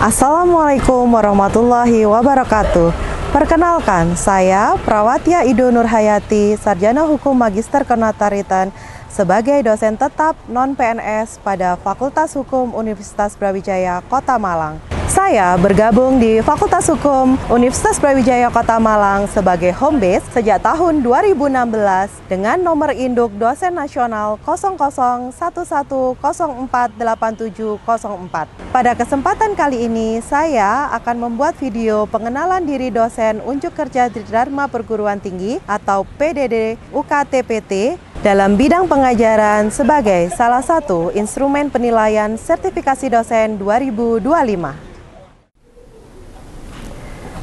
Assalamualaikum warahmatullahi wabarakatuh. Perkenalkan, saya Prawatya Ido Nurhayati, Sarjana Hukum Magister Kenotaritan sebagai dosen tetap non-PNS pada Fakultas Hukum Universitas Brawijaya Kota Malang. Saya bergabung di Fakultas Hukum Universitas Brawijaya Kota Malang sebagai home base sejak tahun 2016 dengan nomor induk dosen nasional 0011048704. Pada kesempatan kali ini, saya akan membuat video pengenalan diri dosen Unjuk Kerja Tridharma Perguruan Tinggi atau PDD UKTPT dalam bidang pengajaran sebagai salah satu instrumen penilaian sertifikasi dosen 2025.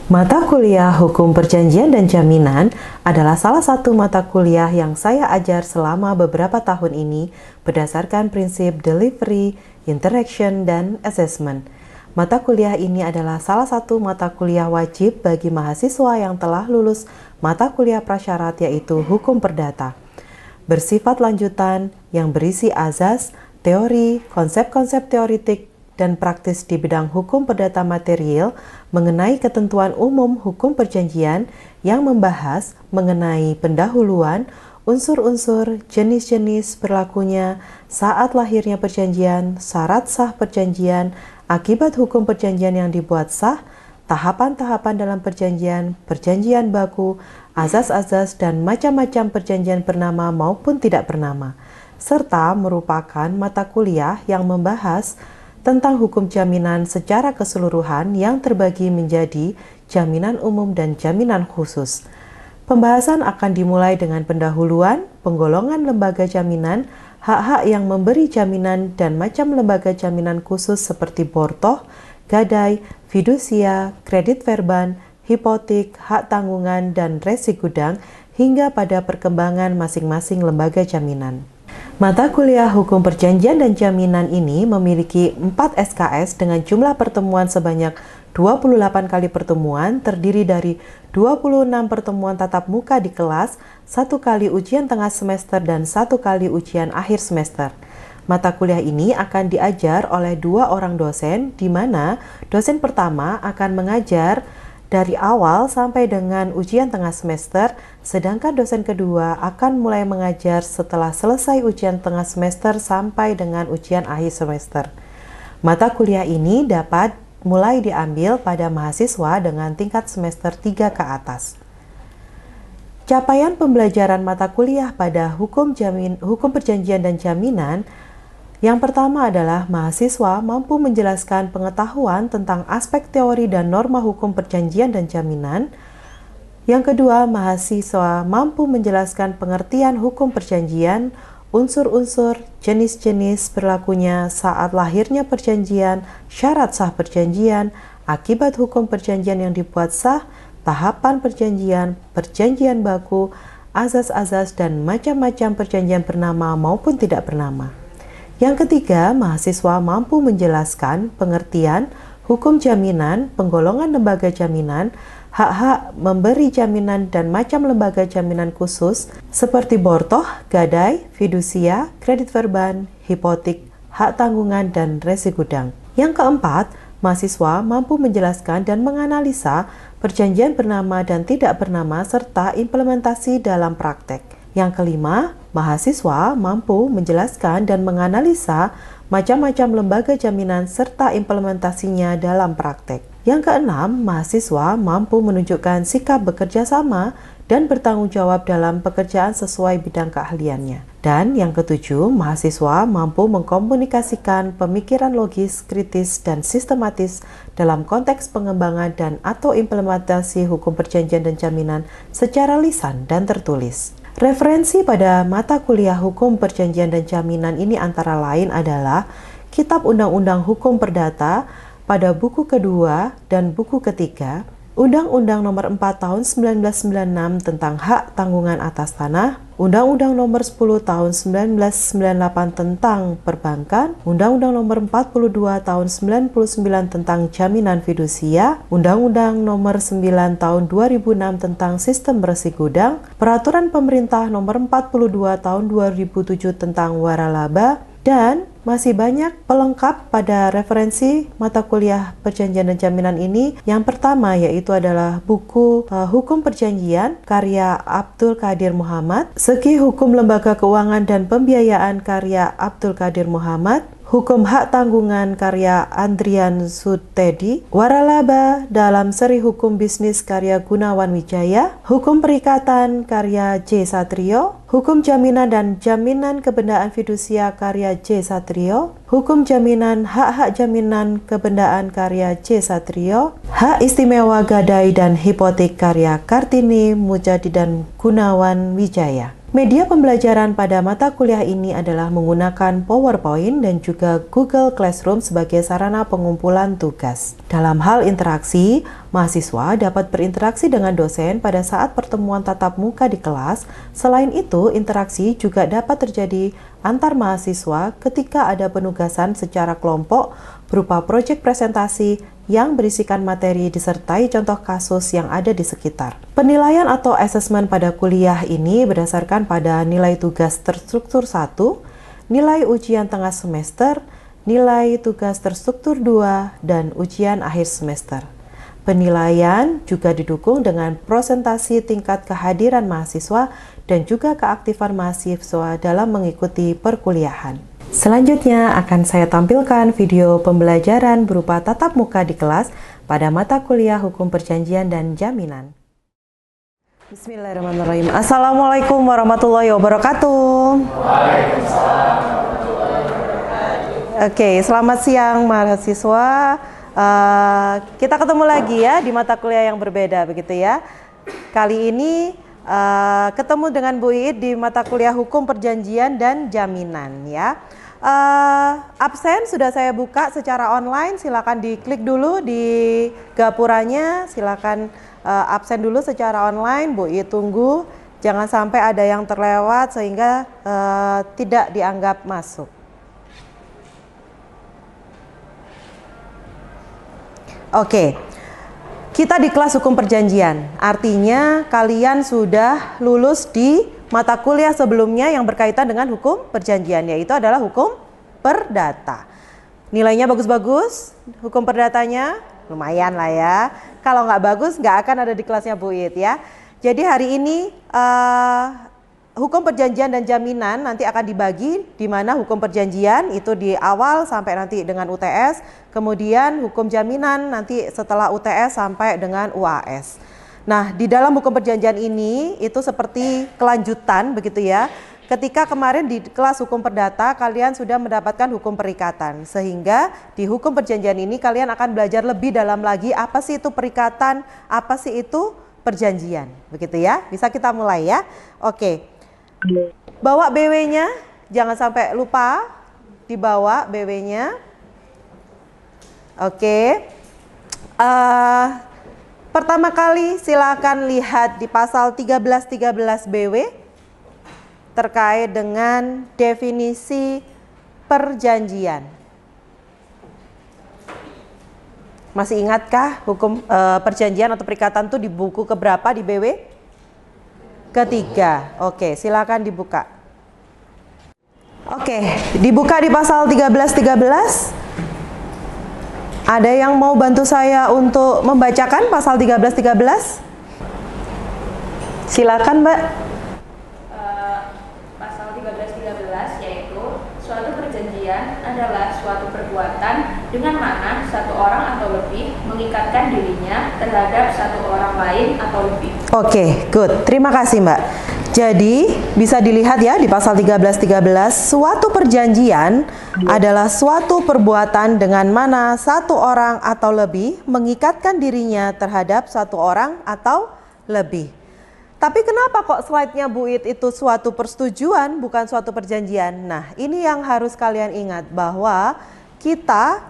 Mata kuliah Hukum Perjanjian dan Jaminan adalah salah satu mata kuliah yang saya ajar selama beberapa tahun ini berdasarkan prinsip delivery, interaction, dan assessment. Mata kuliah ini adalah salah satu mata kuliah wajib bagi mahasiswa yang telah lulus mata kuliah prasyarat yaitu Hukum Perdata. Bersifat lanjutan yang berisi azas, teori, konsep-konsep teoritik, dan praktis di bidang hukum perdata material mengenai ketentuan umum hukum perjanjian yang membahas mengenai pendahuluan, unsur-unsur, jenis-jenis berlakunya, saat lahirnya perjanjian, syarat sah perjanjian, akibat hukum perjanjian yang dibuat sah, tahapan-tahapan dalam perjanjian, perjanjian baku, azas-azas, dan macam-macam perjanjian bernama maupun tidak bernama, serta merupakan mata kuliah yang membahas tentang hukum jaminan secara keseluruhan yang terbagi menjadi jaminan umum dan jaminan khusus. Pembahasan akan dimulai dengan pendahuluan, penggolongan lembaga jaminan, hak-hak yang memberi jaminan, dan macam lembaga jaminan khusus seperti bortoh, gadai, fidusia, kredit verban, hipotek, hak tanggungan, dan resi gudang, hingga pada perkembangan masing-masing lembaga jaminan. Mata kuliah Hukum Perjanjian dan Jaminan ini memiliki 4 SKS dengan jumlah pertemuan sebanyak 28 kali pertemuan, terdiri dari 26 pertemuan tatap muka di kelas, 1 kali ujian tengah semester, dan 1 kali ujian akhir semester. Mata kuliah ini akan diajar oleh 2 orang dosen, di mana dosen pertama akan mengajar dari awal sampai dengan ujian tengah semester, sedangkan dosen kedua akan mulai mengajar setelah selesai ujian tengah semester sampai dengan ujian akhir semester. Mata kuliah ini dapat mulai diambil pada mahasiswa dengan tingkat semester 3 ke atas. Capaian pembelajaran mata kuliah pada hukum perjanjian dan jaminan. Yang pertama adalah mahasiswa mampu menjelaskan pengetahuan tentang aspek teori dan norma hukum perjanjian dan jaminan. Yang kedua, mahasiswa mampu menjelaskan pengertian hukum perjanjian, unsur-unsur, jenis-jenis berlakunya saat lahirnya perjanjian, syarat sah perjanjian, akibat hukum perjanjian yang dibuat sah, tahapan perjanjian, perjanjian baku, azas-azas, dan macam-macam perjanjian bernama maupun tidak bernama. Yang ketiga, mahasiswa mampu menjelaskan pengertian hukum jaminan, penggolongan lembaga jaminan, hak-hak memberi jaminan, dan macam lembaga jaminan khusus seperti bortoh, gadai, fidusia, kredit verban, hipotek, hak tanggungan, dan resi gudang. Yang keempat, mahasiswa mampu menjelaskan dan menganalisa perjanjian bernama dan tidak bernama serta implementasi dalam praktek. Yang kelima, mahasiswa mampu menjelaskan dan menganalisa macam-macam lembaga jaminan serta implementasinya dalam praktek. Yang keenam, mahasiswa mampu menunjukkan sikap bekerja sama dan bertanggung jawab dalam pekerjaan sesuai bidang keahliannya. Dan yang ketujuh, mahasiswa mampu mengkomunikasikan pemikiran logis, kritis, dan sistematis dalam konteks pengembangan dan atau implementasi hukum perjanjian dan jaminan secara lisan dan tertulis. Referensi pada mata kuliah Hukum Perjanjian dan Jaminan ini antara lain adalah Kitab Undang-Undang Hukum Perdata pada buku kedua dan buku ketiga, Undang-Undang Nomor 4 Tahun 1996 tentang Hak Tanggungan Atas Tanah, Undang-Undang Nomor 10 Tahun 1998 tentang Perbankan, Undang-Undang Nomor 42 Tahun 99 tentang Jaminan Fidusia, Undang-Undang Nomor 9 Tahun 2006 tentang Sistem Resi Gudang, Peraturan Pemerintah Nomor 42 Tahun 2007 tentang Waralaba, dan masih banyak pelengkap pada referensi mata kuliah perjanjian dan jaminan ini. Yang pertama yaitu adalah buku Hukum Perjanjian karya Abdul Qadir Muhammad, Segi Hukum Lembaga Keuangan dan Pembiayaan karya Abdul Qadir Muhammad, Hukum Hak Tanggungan karya Andrian Sutedi, Waralaba dalam Seri Hukum Bisnis karya Gunawan Wijaya, Hukum Perikatan karya J. Satrio, Hukum Jaminan dan Jaminan Kebendaan Fidusia karya J. Satrio, Hukum Jaminan Hak-Hak Jaminan Kebendaan karya J. Satrio, Hak Istimewa Gadai dan Hipotek karya Kartini Mujadi dan Gunawan Wijaya. Media pembelajaran pada mata kuliah ini adalah menggunakan PowerPoint dan juga Google Classroom sebagai sarana pengumpulan tugas. Dalam hal interaksi, mahasiswa dapat berinteraksi dengan dosen pada saat pertemuan tatap muka di kelas. Selain itu, interaksi juga dapat terjadi antar mahasiswa ketika ada penugasan secara kelompok berupa proyek presentasi yang berisikan materi disertai contoh kasus yang ada di sekitar. Penilaian atau asesmen pada kuliah ini berdasarkan pada nilai tugas terstruktur 1, nilai ujian tengah semester, nilai tugas terstruktur 2, dan ujian akhir semester. Penilaian juga didukung dengan presentasi tingkat kehadiran mahasiswa dan juga keaktifan mahasiswa dalam mengikuti perkuliahan. Selanjutnya akan saya tampilkan video pembelajaran berupa tatap muka di kelas pada mata kuliah Hukum Perjanjian dan Jaminan. Bismillahirrahmanirrahim. Assalamualaikum warahmatullahi wabarakatuh. Waalaikumsalam warahmatullahi wabarakatuh. Oke, selamat siang mahasiswa. Kita ketemu lagi ya di mata kuliah yang berbeda begitu ya. Kali ini ketemu dengan Bu Iit di mata kuliah Hukum Perjanjian dan Jaminan ya. Absen sudah saya buka secara online, silakan diklik dulu di gapuranya, silakan absen dulu secara online. Bu Iit tunggu, jangan sampai ada yang terlewat sehingga tidak dianggap masuk. Oke. Kita di kelas Hukum Perjanjian, artinya kalian sudah lulus di mata kuliah sebelumnya yang berkaitan dengan hukum perjanjian, yaitu adalah hukum perdata. Nilainya bagus-bagus, hukum perdatanya lumayan lah ya. Kalau nggak bagus nggak akan ada di kelasnya Bu Iit ya. Jadi hari ini hukum perjanjian dan jaminan nanti akan dibagi, di mana hukum perjanjian itu di awal sampai nanti dengan UTS, kemudian hukum jaminan nanti setelah UTS sampai dengan UAS. Nah, di dalam hukum perjanjian ini itu seperti kelanjutan begitu ya. Ketika kemarin di kelas hukum perdata kalian sudah mendapatkan hukum perikatan, sehingga di hukum perjanjian ini kalian akan belajar lebih dalam lagi apa sih itu perikatan, apa sih itu perjanjian, begitu ya. Bisa kita mulai ya. Oke. Bawa BW-nya, jangan sampai lupa dibawa BW-nya. Oke. Pertama kali silakan lihat di pasal 1313 BW terkait dengan definisi perjanjian. Masih ingatkah hukum perjanjian atau perikatan itu di buku keberapa di BW? Ketiga. Oke, silakan dibuka. Oke, dibuka di pasal 1313. Ada yang mau bantu saya untuk membacakan pasal 1313? Silakan, Mbak. Pasal 1313 yaitu suatu perjanjian adalah suatu perbuatan dengan mana satu orang atau lebih mengikatkan dirinya terhadap satu orang lain atau lebih. Oke, good. Terima kasih, Mbak. Jadi, bisa dilihat ya di pasal 1313, suatu perjanjian adalah suatu perbuatan dengan mana satu orang atau lebih mengikatkan dirinya terhadap satu orang atau lebih. Tapi kenapa kok slide-nya Bu Iit itu suatu persetujuan bukan suatu perjanjian? Nah, ini yang harus kalian ingat bahwa kita,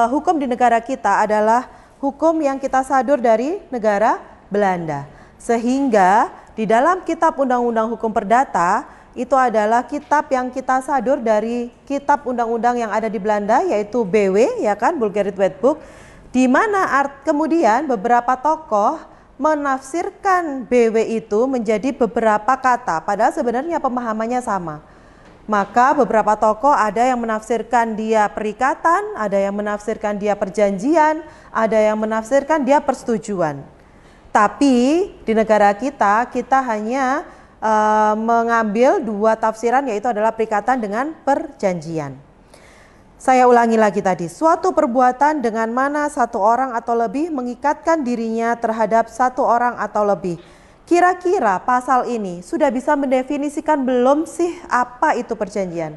hukum di negara kita adalah hukum yang kita sadur dari negara Belanda. Sehingga di dalam kitab Undang-Undang Hukum Perdata itu adalah kitab yang kita sadur dari kitab undang-undang yang ada di Belanda, yaitu BW, ya kan, Bulgarian Wet Book, di mana kemudian beberapa tokoh menafsirkan BW itu menjadi beberapa kata, padahal sebenarnya pemahamannya sama. Maka beberapa tokoh ada yang menafsirkan dia perikatan, ada yang menafsirkan dia perjanjian, ada yang menafsirkan dia persetujuan. Tapi di negara kita hanya mengambil dua tafsiran, yaitu adalah perikatan dengan perjanjian. Saya ulangi lagi tadi, suatu perbuatan dengan mana satu orang atau lebih mengikatkan dirinya terhadap satu orang atau lebih. Kira-kira pasal ini sudah bisa mendefinisikan belum sih apa itu perjanjian?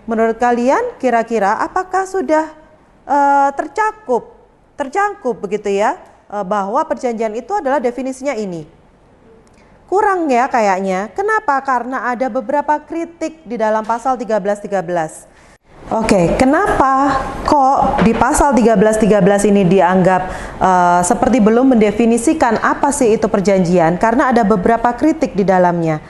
Menurut kalian kira-kira apakah sudah tercangkup begitu ya, bahwa perjanjian itu adalah definisinya ini? Kurang ya kayaknya. Kenapa? Karena ada beberapa kritik di dalam pasal 13.13. Oke, kenapa kok di pasal 13.13 ini dianggap seperti belum mendefinisikan apa sih itu perjanjian? Karena ada beberapa kritik di dalamnya.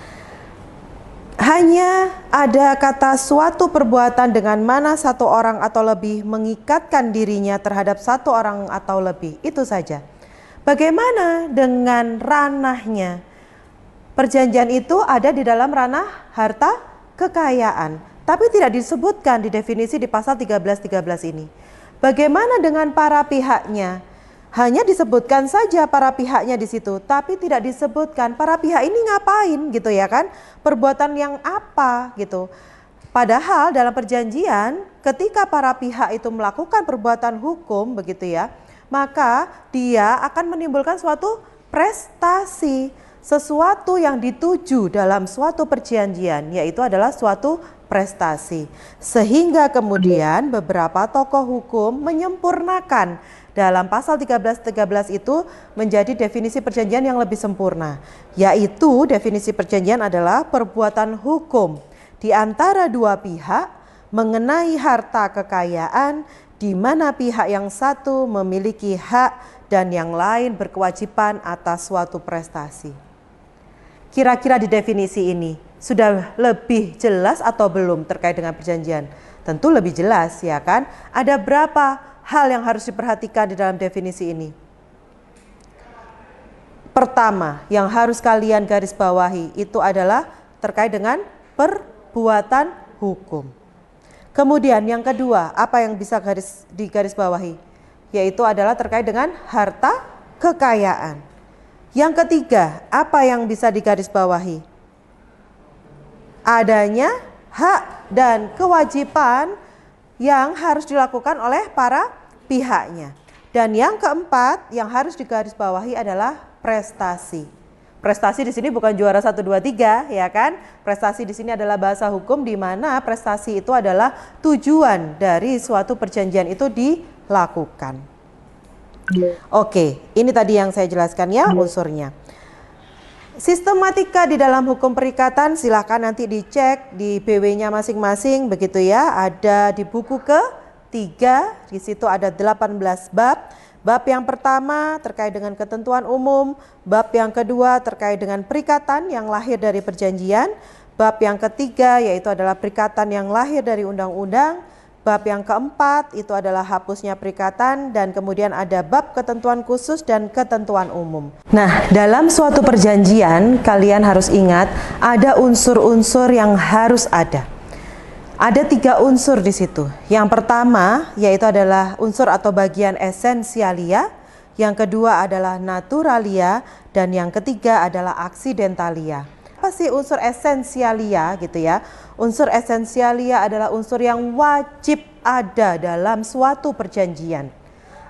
Hanya ada kata suatu perbuatan dengan mana satu orang atau lebih mengikatkan dirinya terhadap satu orang atau lebih. Itu saja. Bagaimana dengan ranahnya? Perjanjian itu ada di dalam ranah harta kekayaan, tapi tidak disebutkan di definisi di pasal 13.13 ini. Bagaimana dengan para pihaknya? Hanya disebutkan saja para pihaknya di situ, tapi tidak disebutkan para pihak ini ngapain gitu ya kan? Perbuatan yang apa gitu. Padahal dalam perjanjian ketika para pihak itu melakukan perbuatan hukum begitu ya, maka dia akan menimbulkan suatu prestasi, sesuatu yang dituju dalam suatu perjanjian, yaitu adalah suatu prestasi. Sehingga kemudian beberapa tokoh hukum menyempurnakan dalam pasal 13.13 itu menjadi definisi perjanjian yang lebih sempurna, yaitu definisi perjanjian adalah perbuatan hukum di antara dua pihak mengenai harta kekayaan di mana pihak yang satu memiliki hak dan yang lain berkewajiban atas suatu prestasi. Kira-kira di definisi ini sudah lebih jelas atau belum terkait dengan perjanjian? Tentu lebih jelas ya kan? Ada berapa hal yang harus diperhatikan di dalam definisi ini? Pertama, yang harus kalian garis bawahi itu adalah terkait dengan perbuatan hukum. Kemudian yang kedua, apa yang bisa digaris bawahi? Yaitu adalah terkait dengan harta kekayaan. Yang ketiga, apa yang bisa digarisbawahi? Adanya hak dan kewajiban yang harus dilakukan oleh para pihaknya. Dan yang keempat, yang harus digarisbawahi adalah prestasi. Prestasi di sini bukan juara 1, 2, 3 ya kan? Prestasi di sini adalah bahasa hukum di mana prestasi itu adalah tujuan dari suatu perjanjian itu dilakukan. Oke, ini tadi yang saya jelaskan ya unsurnya. Sistematika di dalam hukum perikatan silahkan nanti dicek di BW-nya masing-masing begitu ya. Ada di buku ke-3, di situ ada 18 bab. Bab yang pertama terkait dengan ketentuan umum, bab yang kedua terkait dengan perikatan yang lahir dari perjanjian, bab yang ketiga yaitu adalah perikatan yang lahir dari undang-undang, bab yang keempat itu adalah hapusnya perikatan, dan kemudian ada bab ketentuan khusus dan ketentuan umum. Nah, dalam suatu perjanjian kalian harus ingat ada unsur-unsur yang harus ada. Ada 3 unsur di situ. Yang pertama yaitu adalah unsur atau bagian esensialia, yang kedua adalah naturalia, dan yang ketiga adalah aksidentalia. Apa sih unsur esensialia gitu ya? Unsur esensialia adalah unsur yang wajib ada dalam suatu perjanjian.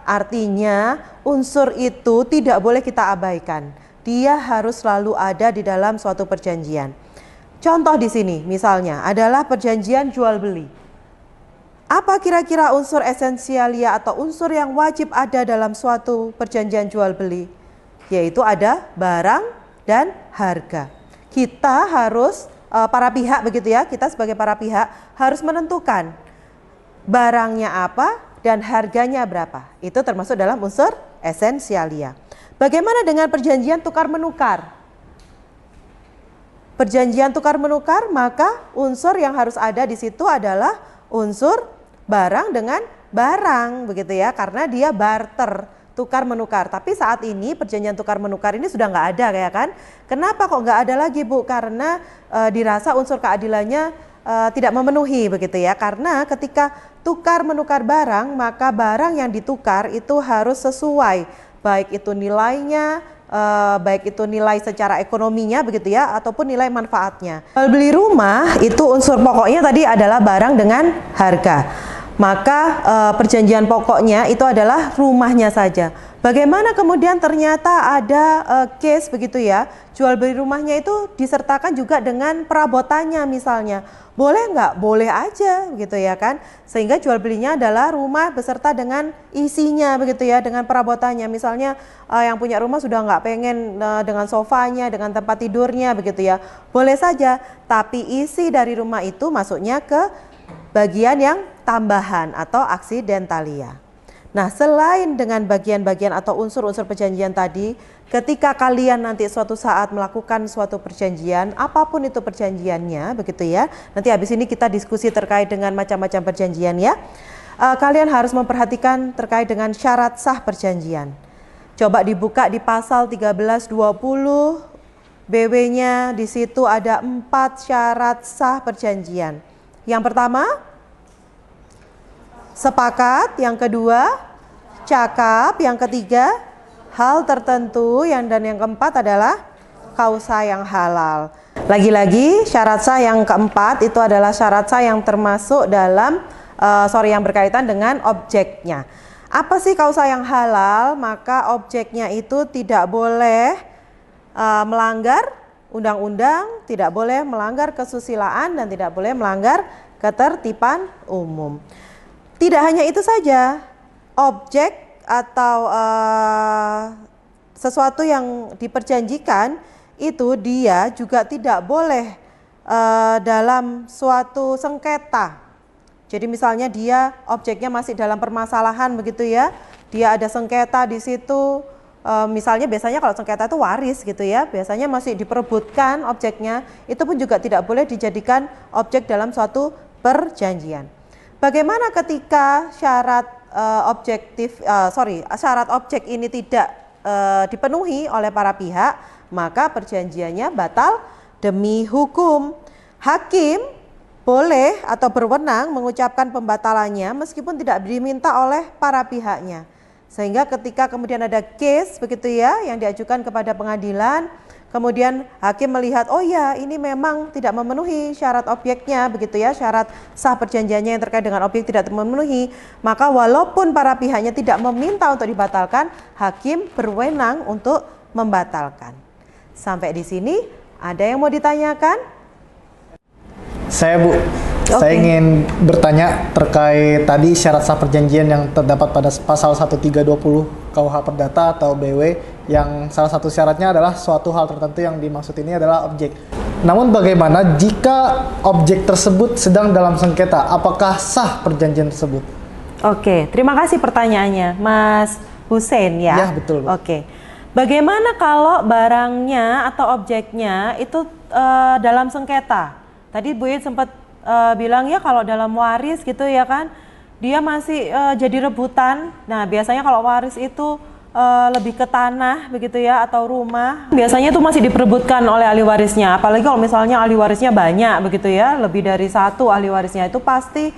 Artinya unsur itu tidak boleh kita abaikan. Dia harus selalu ada di dalam suatu perjanjian. Contoh di sini misalnya adalah perjanjian jual beli. Apa kira-kira unsur esensialia atau unsur yang wajib ada dalam suatu perjanjian jual beli? Yaitu ada barang dan harga. Kita harus, para pihak begitu ya, kita sebagai para pihak harus menentukan barangnya apa dan harganya berapa. Itu termasuk dalam unsur esensialia. Bagaimana dengan perjanjian tukar-menukar? Perjanjian tukar-menukar, maka unsur yang harus ada di situ adalah unsur barang dengan barang begitu ya, karena dia barter, tukar menukar. Tapi saat ini perjanjian tukar menukar ini sudah nggak ada kayak kan? Kenapa kok nggak ada lagi Bu? Karena dirasa unsur keadilannya tidak memenuhi begitu ya. Karena ketika tukar menukar barang, maka barang yang ditukar itu harus sesuai, baik itu nilainya, baik itu nilai secara ekonominya begitu ya, ataupun nilai manfaatnya. Jual beli rumah itu unsur pokoknya tadi adalah barang dengan harga. Maka perjanjian pokoknya itu adalah rumahnya saja. Bagaimana kemudian ternyata ada case begitu ya, jual beli rumahnya itu disertakan juga dengan perabotannya misalnya. Boleh nggak? Boleh aja begitu ya kan. Sehingga jual belinya adalah rumah beserta dengan isinya begitu ya, dengan perabotannya. Misalnya yang punya rumah sudah nggak pengen dengan sofanya, dengan tempat tidurnya begitu ya. Boleh saja, tapi isi dari rumah itu masuknya ke bagian yang tambahan atau aksidentalia. Nah, selain dengan bagian-bagian atau unsur-unsur perjanjian tadi, ketika kalian nanti suatu saat melakukan suatu perjanjian, apapun itu perjanjiannya, begitu ya. Nanti habis ini kita diskusi terkait dengan macam-macam perjanjian ya. Kalian harus memperhatikan terkait dengan syarat sah perjanjian. Coba dibuka di pasal 1320 BW-nya, di situ ada 4 syarat sah perjanjian. Yang pertama, sepakat. Yang kedua, cakap. Yang ketiga, hal tertentu. Dan yang keempat adalah kausa yang halal. Lagi-lagi syarat sah yang keempat itu adalah syarat sah yang termasuk dalam yang berkaitan dengan objeknya. Apa sih kausa yang halal? Maka objeknya itu tidak boleh melanggar undang-undang, tidak boleh melanggar kesusilaan, dan tidak boleh melanggar ketertiban umum. Tidak hanya itu saja, objek atau sesuatu yang diperjanjikan itu dia juga tidak boleh dalam suatu sengketa. Jadi misalnya dia objeknya masih dalam permasalahan begitu ya, dia ada sengketa di situ. Misalnya biasanya kalau sengketa itu waris gitu ya, biasanya masih diperebutkan objeknya, itu pun juga tidak boleh dijadikan objek dalam suatu perjanjian. Bagaimana ketika syarat syarat objek ini tidak dipenuhi oleh para pihak, maka perjanjiannya batal demi hukum. Hakim boleh atau berwenang mengucapkan pembatalannya meskipun tidak diminta oleh para pihaknya. Sehingga ketika kemudian ada case begitu ya yang diajukan kepada pengadilan, kemudian hakim melihat oh ya ini memang tidak memenuhi syarat objeknya begitu ya, syarat sah perjanjiannya yang terkait dengan objek tidak memenuhi, maka walaupun para pihaknya tidak meminta untuk dibatalkan, hakim berwenang untuk membatalkan. Sampai di sini ada yang mau ditanyakan? Saya Bu, saya ingin bertanya terkait tadi syarat sah perjanjian yang terdapat pada pasal 1320 KUH Perdata atau BW, yang salah satu syaratnya adalah suatu hal tertentu yang dimaksud ini adalah objek. Namun bagaimana jika objek tersebut sedang dalam sengketa, apakah sah perjanjian tersebut? Oke, terima kasih pertanyaannya Mas Hussein ya. Ya betul Bu. Oke, bagaimana kalau barangnya atau objeknya itu dalam sengketa? Tadi Bu Yud sempat bilang ya kalau dalam waris gitu ya kan, dia masih jadi rebutan. Nah biasanya kalau waris itu lebih ke tanah begitu ya atau rumah, biasanya itu masih diperebutkan oleh ahli warisnya. Apalagi kalau misalnya ahli warisnya banyak begitu ya, lebih dari satu ahli warisnya, itu pasti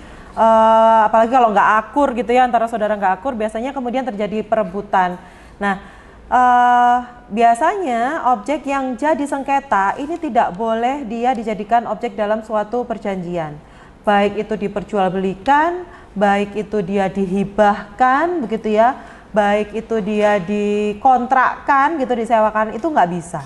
apalagi kalau nggak akur gitu ya, antara saudara nggak akur, biasanya kemudian terjadi perebutan. Nah biasanya objek yang jadi sengketa ini tidak boleh dia dijadikan objek dalam suatu perjanjian, baik itu diperjualbelikan, baik itu dia dihibahkan begitu ya, baik itu dia dikontrakkan gitu, disewakan, itu nggak bisa.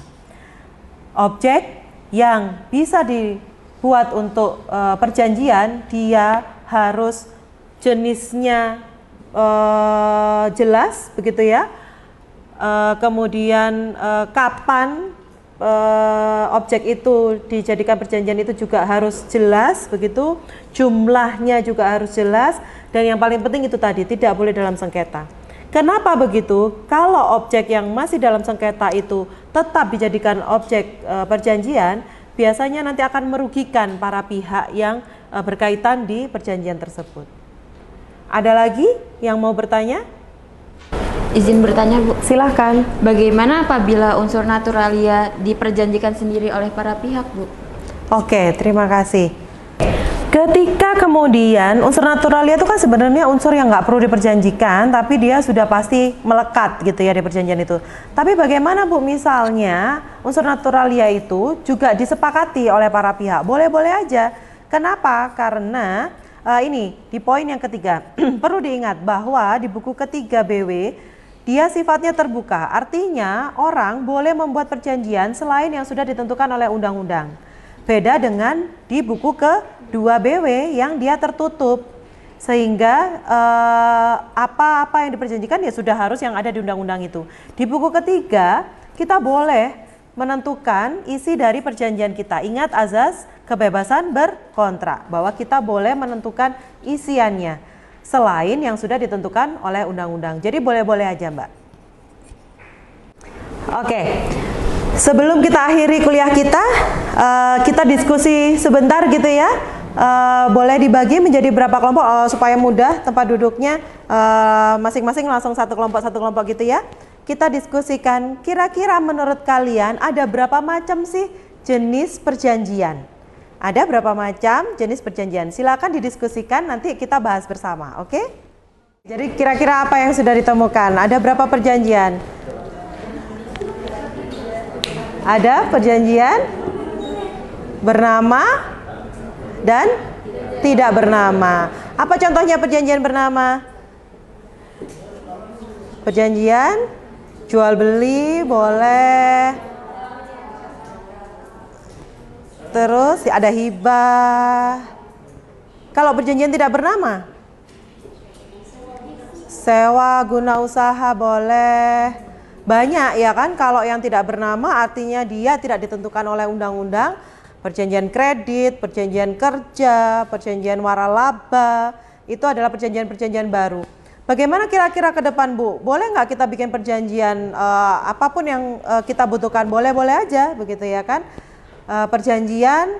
Objek yang bisa dibuat untuk perjanjian, dia harus jenisnya jelas begitu ya. Kemudian kapan objek itu dijadikan perjanjian itu juga harus jelas begitu, jumlahnya juga harus jelas, dan yang paling penting itu tadi tidak boleh dalam sengketa. Kenapa begitu? Kalau objek yang masih dalam sengketa itu tetap dijadikan objek perjanjian, biasanya nanti akan merugikan para pihak yang berkaitan di perjanjian tersebut. Ada lagi yang mau bertanya? Izin bertanya, Bu. Silahkan. Bagaimana apabila unsur naturalia diperjanjikan sendiri oleh para pihak, Bu? Oke, terima kasih. Ketika kemudian unsur naturalia itu kan sebenarnya unsur yang nggak perlu diperjanjikan, tapi dia sudah pasti melekat gitu ya di perjanjian itu. Tapi bagaimana Bu, misalnya unsur naturalia itu juga disepakati oleh para pihak? Boleh-boleh aja. Kenapa? Karena ini di poin yang ketiga perlu diingat bahwa di buku ketiga BW dia sifatnya terbuka, artinya orang boleh membuat perjanjian selain yang sudah ditentukan oleh undang-undang. Beda dengan di buku ke-2 BW yang dia tertutup, sehingga apa-apa yang diperjanjikan ya sudah harus yang ada di undang-undang itu. Di buku ketiga kita boleh menentukan isi dari perjanjian kita. Ingat azas kebebasan berkontrak, bahwa kita boleh menentukan isiannya selain yang sudah ditentukan oleh undang-undang. Jadi boleh-boleh aja, Mbak. Oke, sebelum kita akhiri kuliah kita diskusi sebentar gitu ya. Boleh dibagi menjadi berapa kelompok supaya mudah tempat duduknya, masing-masing langsung satu kelompok gitu ya. Kita diskusikan kira-kira menurut kalian ada berapa macam sih jenis perjanjian? Ada berapa macam jenis perjanjian? Silakan didiskusikan, nanti kita bahas bersama, oke? Jadi kira-kira apa yang sudah ditemukan? Ada berapa perjanjian? Ada perjanjian bernama dan tidak bernama. Apa contohnya perjanjian bernama? Perjanjian jual beli boleh. Terus ada hibah. Kalau perjanjian tidak bernama? Sewa guna usaha boleh. Banyak ya kan, kalau yang tidak bernama artinya dia tidak ditentukan oleh undang-undang. Perjanjian kredit, perjanjian kerja, perjanjian waralaba, itu adalah perjanjian-perjanjian baru. Bagaimana kira-kira ke depan, Bu? Boleh nggak kita bikin perjanjian apapun yang kita butuhkan? Boleh-boleh aja begitu ya kan? Perjanjian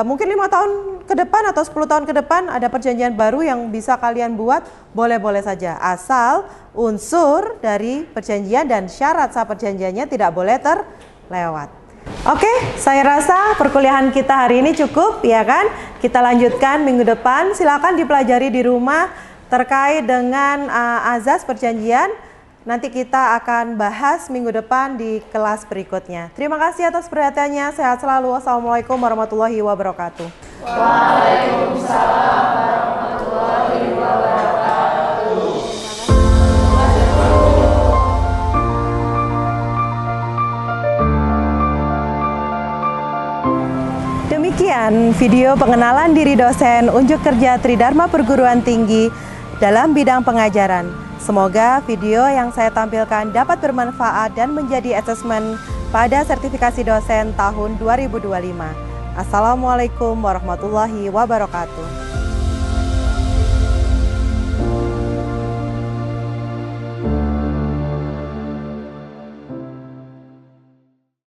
mungkin 5 tahun ke depan atau 10 tahun ke depan ada perjanjian baru yang bisa kalian buat, boleh-boleh saja, asal unsur dari perjanjian dan syarat sah perjanjiannya tidak boleh terlewat. Oke, saya rasa perkuliahan kita hari ini cukup ya kan. Kita lanjutkan minggu depan, silakan dipelajari di rumah terkait dengan azas perjanjian. Nanti kita akan bahas minggu depan di kelas berikutnya. Terima kasih atas perhatiannya. Sehat selalu. Wassalamualaikum warahmatullahi wabarakatuh. Waalaikumsalam warahmatullahi wabarakatuh. Demikian video pengenalan diri dosen unjuk kerja Tridharma Perguruan Tinggi dalam bidang pengajaran. Semoga video yang saya tampilkan dapat bermanfaat dan menjadi asesmen pada sertifikasi dosen tahun 2025. Assalamualaikum warahmatullahi wabarakatuh.